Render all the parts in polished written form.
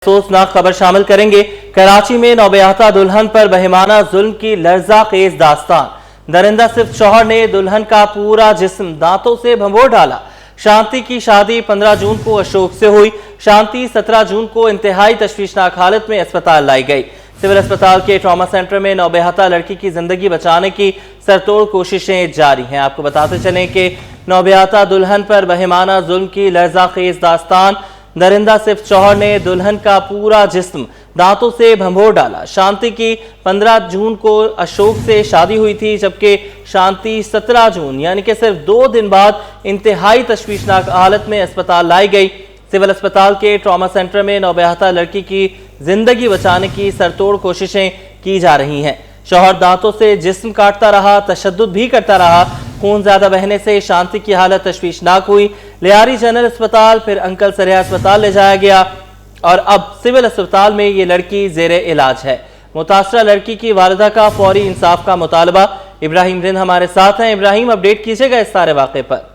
अफसोसनाक खबर शामिल करेंगे। कराची में नौबयाता दुल्हन पर बहिमाना जुल्म की लर्जा खेज दास्तान। दरिंदा सिर्फ शौहर ने दुल्हन का पूरा जिस्म दांतों से भंभोर डाला। शांति की शादी 15 जून को अशोक से हुई। शांति 17 जून को इंतहाई तशवीशनाक हालत में अस्पताल लाई गई। सिविल अस्पताल के ट्रॉमा सेंटर में नौबयाता लड़की की जिंदगी बचाने की सरतोड़ कोशिशें जारी हैं। आपको बताते चलें कि नौबयाता दुल्हन पर बहिमाना जुल्म की लर्जा खेज दास्तान। दरिंदा सिर्फ शौहर ने दुल्हन का पूरा जिस्म दांतों से भंभोर डाला। शांति की 15 जून को अशोक से शादी हुई थी, जबकि शांति 17 जून यानी कि सिर्फ 2 दिन बाद इंतहाई तशवीशनाक हालत में अस्पताल लाई गई। सिविल अस्पताल के ट्रॉमा सेंटर में नौबयाता लड़की की जिंदगी बचाने की सरतोड़ कोशिशें की जा रही हैं। शौहर दांतों से जिस्म काटता रहा, तशद्दुद भी करता रहा। खून ज्यादा बहने से शांति की हालत तशवीशनाक हुई। लियारी जनरल अस्पताल, फिर अंकल सरिया अस्पताल ले जाया गया और अब सिविल अस्पताल में ये लड़की जेरे इलाज है। मुतासरा लड़की की वालिदा का फौरी इंसाफ का मुतालबा। इब्राहिम रिंद हमारे साथ हैं। इब्राहिम, अपडेट कीजिएगा इस सारे वाक़े पर।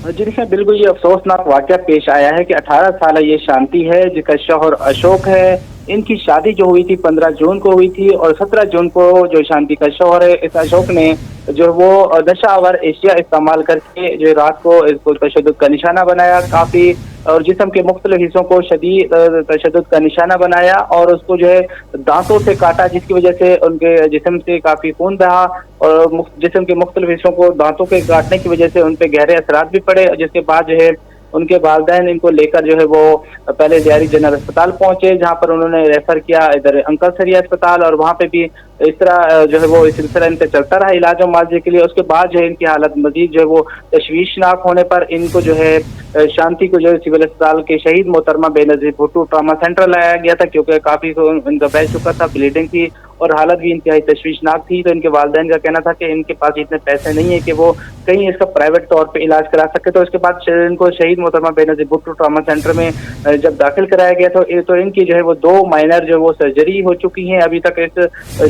जी बिल्कुल, ये अफसोसनाक वाक़या पेश आया है कि 18 साल ये शांति है जिसका शौहर अशोक है। इनकी शादी जो हुई थी 15 जून को हुई थी और 17 जून को जो शांति का शौहर है इस अशोक ने जो वो नशा आवर एशिया इस्तेमाल करके जो रात को इसको तशद्दुद का निशाना बनाया काफी, और जिस्म के मुख्तलिफ हिस्सों को शदीद तशद्दुद का निशाना बनाया और उसको जो है दांतों से काटा, जिसकी वजह से उनके जिस्म से काफी खून बहा और जिस्म के मुख्तलिफ हिस्सों को दांतों के काटने की वजह से उन पे गहरे असरात भी पड़े। जिसके बाद जो है उनके वालिदैन इनको लेकर जो है वो पहले लियारी जनरल अस्पताल पहुंचे, जहां पर उन्होंने रेफर किया इधर अंकल सरिया अस्पताल, और वहां पे भी इस तरह जो है वो सिलसिला इनका चलता रहा इलाज और मुआवजे के लिए। उसके बाद जो है इनकी हालत मजीद जो है वो तशवीशनाक होने पर इनको जो है शांति को जो है सिविल अस्पताल के शहीद मोहतरमा बेनजीर भुट्टो ट्रॉमा सेंटर लाया गया था, क्योंकि काफी इनका बह चुका था, ब्लीडिंग थी और हालत भी इंतहाई तशवीशनाक थी। तो इनके वालिदैन का कहना था कि इनके पास इतने पैसे नहीं है कि वो कहीं इसका प्राइवेट तौर पे इलाज करा सके। तो इसके बाद इनको शहीद मोहतरमा बेनजीर भुट्टो ट्रॉमा सेंटर में जब दाखिल कराया गया तो इनकी जो है वो 2 माइनर जो वो सर्जरी हो चुकी हैं अभी तक इस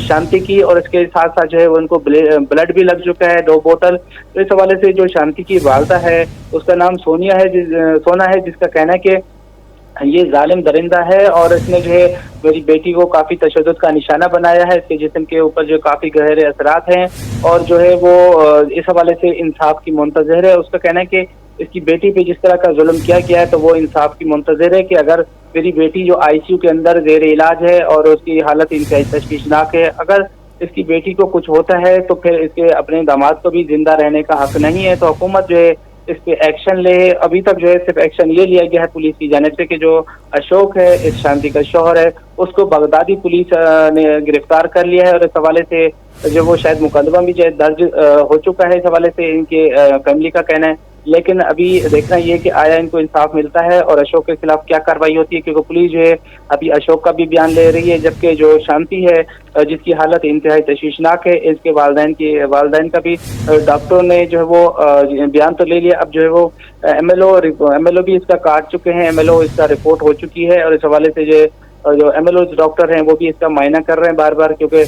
शांति की, और इसके साथ साथ जो है उनको ब्लड भी लग चुका है 2 बोतल। तो इस हवाले से जो शांति की वालिदा है उसका नाम सोना है, जिसका कहना है कि ये जालिम दरिंदा है और इसने जो है मेरी बेटी को काफी तशद्दुद का निशाना बनाया है। इसके जिस्म के ऊपर जो काफी गहरे असरात हैं और जो है वो इस हवाले से इंसाफ की मुंतज़िर है। उसका कहना है कि इसकी बेटी पे जिस तरह का जुल्म किया गया है तो वो इंसाफ की मुंतज़िर है कि अगर मेरी बेटी जो ICU के अंदर जेर इलाज है और उसकी हालत इंतहाई तशवीशनाक है, अगर इसकी बेटी को कुछ होता है तो फिर इसके अपने दामाद को भी जिंदा रहने का हक नहीं है। तो हुकूमत जो है इस पे एक्शन ले। अभी तक जो है सिर्फ एक्शन ये लिया गया है पुलिस की जानिब से कि जो अशोक है इस शांति का शौहर है उसको बगदादी पुलिस ने गिरफ्तार कर लिया है, और इस हवाले से जो वो शायद मुकदमा भी जो है दर्ज हो चुका है इस हवाले से इनके फैमिली का कहना है। लेकिन अभी देखना ये कि आया इनको इंसाफ मिलता है और अशोक के खिलाफ क्या कार्रवाई होती है, क्योंकि पुलिस जो है अभी अशोक का भी बयान ले रही है, जबकि जो शांति है जिसकी हालत इंतहाई तशवीशनाक है इसके वालिदैन का भी डॉक्टरों ने जो है वो बयान तो ले लिया। अब जो है वो MLO भी इसका काट चुके हैं, MLO इसका रिपोर्ट हो चुकी है, और इस हवाले से जो MLO डॉक्टर हैं वो भी इसका मायना कर रहे हैं बार बार, क्योंकि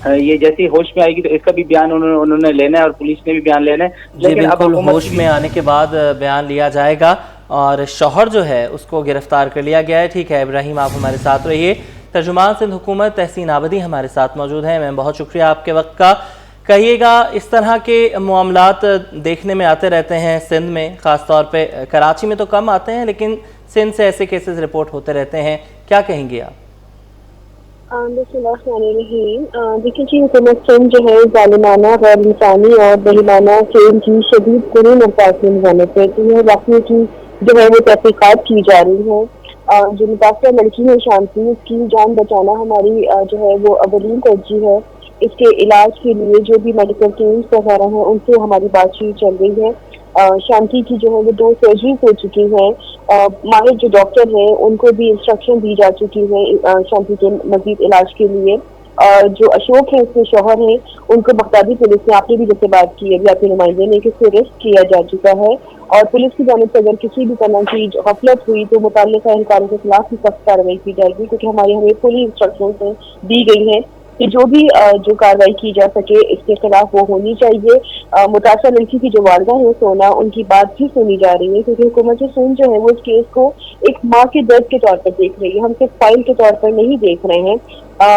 ये जैसी होश में आएगी तो इसका भी बयान उन्होंने लेना है और पुलिस ने भी बयान लेना है। लेकिन अब होश में आने के बाद बयान लिया जाएगा और शौहर जो है उसको गिरफ्तार कर लिया गया है। ठीक है इब्राहिम, आप हमारे साथ रहिए। तर्जुमान सिंध हुकूमत तहसीन आबदी हमारे साथ मौजूद हैं। मैम, बहुत शुक्रिया आपके वक्त का। कहिएगा, इस तरह के मामलात देखने में आते रहते हैं सिंध में, ख़ासतौर पर कराची में तो कम आते हैं लेकिन सिंध से ऐसे केसेस रिपोर्ट होते रहते हैं, क्या कहेंगे आप? देखिए जी, हुकूमत सिंध जो है जालिमाना, गैर इंसानी और बेईमाना खेल की शदीद कुरीन अल्फाज में निजामत करती है। वाक़ई की जो है वो तहकीकात की जा रही है। जो मुतासरा लड़की है शांति, उसकी जान बचाना हमारी जो है वो अवलीन तरजीह है। इसके इलाज के लिए जो भी मेडिकल टीम्स वगैरह हैं उनसे हमारी बातचीत चल रही है। शांति की जो है वो 2 सर्जरीज हो चुकी हैं। माहिर जो डॉक्टर हैं उनको भी इंस्ट्रक्शन दी जा चुकी है शांति के मजीद इलाज के लिए। जो अशोक है उसके शौहर हैं उनको बगदादी पुलिस ने, आपने भी जैसे बात की अभी आपके नुमाइंदे ने, कि उसको अरेस्ट किया जा चुका है और पुलिस की जानिब से अगर किसी भी तरह की गफलत हुई तो मुतल्लिका एहलकारों के खिलाफ भी सख्त कार्रवाई की जाएगी, क्योंकि हमें पुलिस इंस्ट्रक्शन दी गई है कि जो भी जो कार्रवाई की जा सके इसके खिलाफ वो होनी चाहिए। मुतासर लड़की की जो वालदा है सोना, उनकी बात भी सुनी जा रही है, क्योंकि हुकूमत सिंध जो है वो इस केस को एक माँ के दर्द के तौर पर देख रही है। हम सिर्फ फाइल के तौर पर नहीं देख रहे हैं।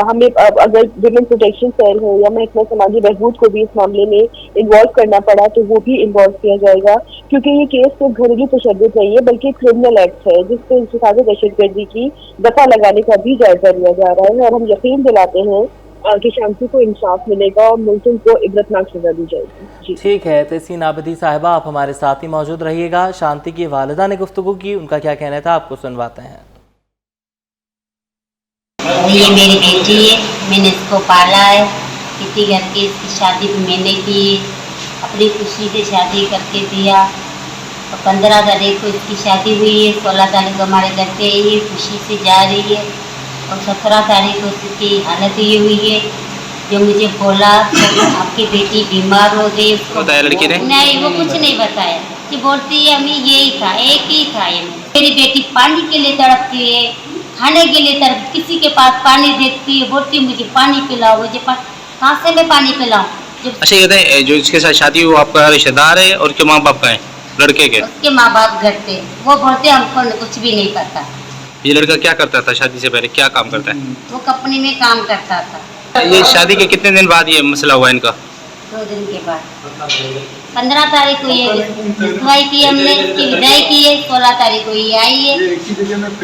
हमें अगर विमेन प्रोटेक्शन सेल हो या महकमा समाजी बहबूद को भी इस मामले में इन्वॉल्व करना पड़ा तो वो भी इन्वॉल्व किया जाएगा, क्योंकि ये केस सिर्फ घरेलू तशद्दुद नहीं है बल्कि क्रिमिनल एक्ट है जिसपे इंतखाबी दहशतगर्दी की दफा लगाने का भी जायजा लिया जा रहा है। और हम यकीन दिलाते हैं कि शांति को इंसाफ मिलेगा और मुल्ज़िम को इबरतनाक सजा दी जाएगी। ठीक है, तहसीन आबिदी साहिबा, आप हमारे साथ ही मौजूद रहिएगा। शांति की वालिदा ने गुफ्तगू की, उनका क्या कहना था आपको सुनवाते हैं। ये मेरी बेटी है, मैंने इसको पाला है, किसी घर की इसकी शादी भी मैंने की, अपनी खुशी से शादी करके दिया। और 15 तारीख को इसकी शादी हुई है, 16 तारीख को हमारे घर पे आई है, खुशी से जा रही है। और 17 तारीख को इसकी हालत ये हुई है, जो मुझे बोला तो आपकी बेटी बीमार हो गई। उसको बताया लड़की ने? नहीं, वो कुछ नहीं बताया। ये बोलती है हमें यही था, एक ही था ये। मेरी बेटी पानी के लिए तड़पती है, खाने के लिए तरफ किसी के पास पानी देखती है, बोलती मुझे पानी पिलाओ, मुझे कहाँ से मैं पानी पिलाऊं। अच्छा ये बताएं, जो इसके साथ शादी हुई आपका रिश्तेदार है और के माँ बाप का है लड़के के? उसके माँ बाप घर पे, वो बोलते हमको कुछ भी नहीं पता। ये लड़का क्या करता था शादी से पहले, क्या काम करता है? वो कंपनी में काम करता था। ये शादी के कितने दिन बाद ये मसला हुआ इनका? 2 दिन के बाद 15 तारीख को ये रसवाई की हमने, इसकी विदाई की है। 16 तारीख को ये आई है,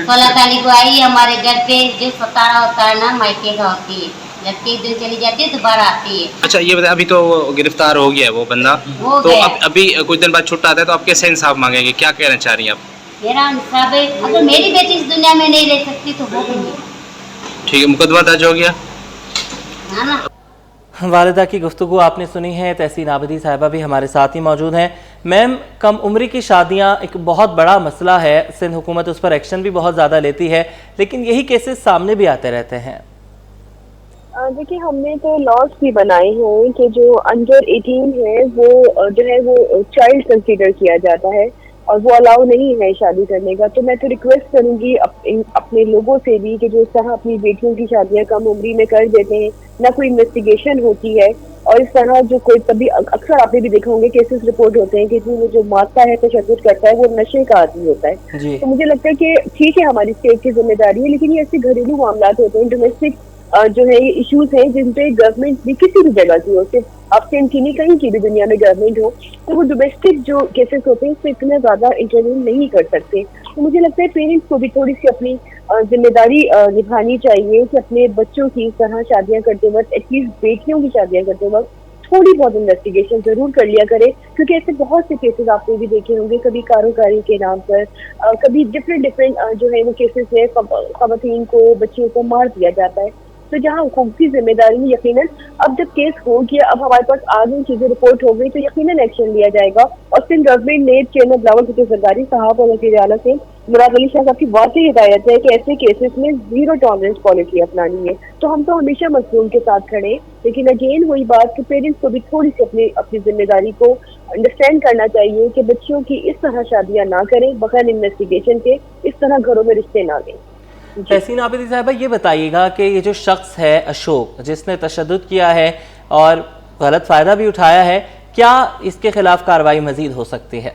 16 तारीख को आई है हमारे घर पे। जो सतारा होता है ना मायके का होती है, लड़की एक दिन चली जाती है दोबारा आती है। अच्छा ये बताए, अभी तो गिरफ्तार हो गया है वो बंदा, तो अभी कुछ दिन बाद छुट्टा आता है, तो आप कैसे इंसाफ मांगेंगे, क्या कहना चाह रही हैं आप? मेरा इंसाफ है, अगर मेरी बेटी इस दुनिया में नहीं रह सकती तो वो भी नहीं। ठीक है, मुकदमा दर्ज हो गया है ना। वालिदा की गुफ्तगू आपने सुनी है। तहसीन आबिदी साहिबा भी हमारे साथ ही मौजूद हैं। मैम, कम उम्री की शादियां एक बहुत बड़ा मसला है, सिंध हुकूमत उस पर एक्शन भी बहुत ज़्यादा लेती है, लेकिन यही केसेस सामने भी आते रहते हैं। देखिए, हमने तो लॉज भी बनाए हैं कि जो अंडर 18 है वो जो है वो चाइल्ड कंसीडर किया जाता है और वो अलाउ नहीं है शादी करने का। तो मैं तो रिक्वेस्ट करूंगी अपने लोगों से भी कि जो इस तरह अपनी बेटियों की शादियां कम उम्री में कर देते हैं, ना कोई इन्वेस्टिगेशन होती है, और इस तरह जो कोई कभी अक्सर आपने भी देखा होंगे केसेस रिपोर्ट होते हैं कि वो जो मारता है तशद्दुद करता है वो नशे का आदमी होता है। तो मुझे लगता है कि ठीक है हमारी स्टेट की जिम्मेदारी है, लेकिन ये ऐसे घरेलू मामला होते हैं, डोमेस्टिक जो है ये इश्यूज हैं जिन पे गवर्नमेंट भी किसी भी जगह की हो, सिर्फ अब से इनकी नहीं कहीं की भी दुनिया में गवर्नमेंट हो, तो वो डोमेस्टिक जो केसेस होते हैं इसमें इतना ज्यादा इंटरव्यू नहीं कर सकते। तो मुझे लगता है पेरेंट्स को भी थोड़ी सी अपनी जिम्मेदारी निभानी चाहिए कि अपने बच्चों की इस तरह शादियां करते वक्त, एटलीस्ट बेटियों की शादियां करते वक्त थोड़ी बहुत इन्वेस्टिगेशन जरूर कर लिया करे, क्योंकि ऐसे बहुत से केसेस आपने भी देखे होंगे, कभी कारोबारी के नाम पर, कभी डिफरेंट जो है वो केसेस है, खवातीन को, बच्चियों को मार दिया जाता है। तो जहाँ हुकूमत की जिम्मेदारी में यकीनन अब जब केस हो गया, अब हमारे पास आ गई चीजें रिपोर्ट हो गई, तो यकीनन एक्शन लिया जाएगा। और सिंध गवर्नमेंट ने चेयरमैन बिलावल भुट्टो जरदारी साहब और वज़ीर आला से मुराद अली शाह साहब की वाकई हिदायत है कि ऐसे केसेस में 0 टॉलरेंस पॉलिसी अपनानी है। तो हम तो हमेशा मजलूम के साथ खड़े, लेकिन अगेन वही बात कि पेरेंट्स को भी थोड़ी सी अपनी जिम्मेदारी को अंडरस्टैंड करना चाहिए कि बच्चियों की इस तरह शादियां ना करें बगैर इन्वेस्टिगेशन के, इस तरह घरों में रिश्ते ना लें। तहसीन आबिदी साहिबा, ये बताइएगा कि ये जो शख्स है अशोक, जिसने तशद्दुद किया है और गलत फ़ायदा भी उठाया है, क्या इसके खिलाफ कार्रवाई मजीद हो सकती है?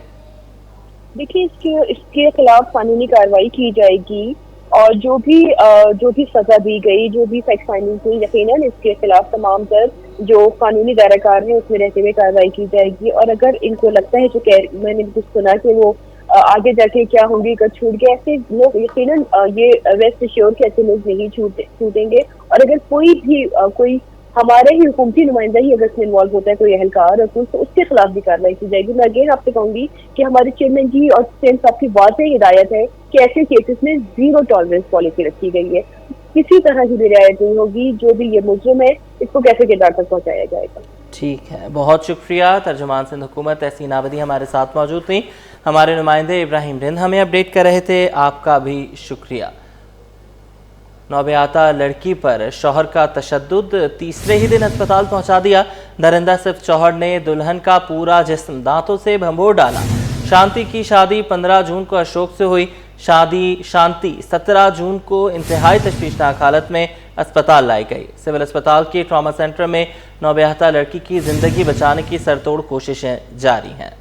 देखिए, इसके खिलाफ कानूनी कार्रवाई की जाएगी और जो भी सजा दी गई, जो भी फैक्ट फाइंडिंग हुई, यकीनन इसके खिलाफ तमाम तर जो कानूनी दायराकार है उसमें रहते हुए कार्रवाई की जाएगी। और अगर इनको लगता है, जो मैंने कुछ सुना कि वो आगे जाके क्या होंगी अगर छूट गए, ऐसे लोग यकीनन ये रेस्ट श्योर के ऐसे लोग नहीं छूटेंगे। और अगर कोई हमारे ही हुकूमती नुमाइंदा ही अगर इसमें इन्वॉल्व होता है, कोई एहलकार और कुछ, तो उसके खिलाफ भी कार्रवाई की जाएगी। मैं अगेन आपसे कहूंगी कि हमारे चेयरमैन जी और सीएम साहब की वाज़ेह हिदायत है कि ऐसे केसेस में 0 टॉलरेंस पॉलिसी रखी गई है, किसी तरह की भी रियायत नहीं होगी। जो भी ये मुजरिम है इसको कैसे किरदार तक पहुँचाया जाएगा। ठीक है, बहुत शुक्रिया। तर्जुमान सिंध हुकूमत तहसीन आबिदी हमारे साथ मौजूद थी। हमारे नुमाइंदे इब्राहिम रिंद हमें अपडेट कर रहे थे, आपका भी शुक्रिया। नौबयाता लड़की पर शौहर का तशद्दुद, तीसरे ही दिन अस्पताल पहुंचा दिया। दरिंदा सिर्फ शौहर ने दुल्हन का पूरा जिस्म दांतों से भंबोर डाला। शांति की शादी 15 जून को अशोक से हुई। शांति 17 जून को इंतहाई तशवीशनाक हालत में अस्पताल लाई गई। सिविल अस्पताल के ट्रॉमा सेंटर में नौबयाहता लड़की की जिंदगी बचाने की सरतोड़ कोशिशें जारी हैं।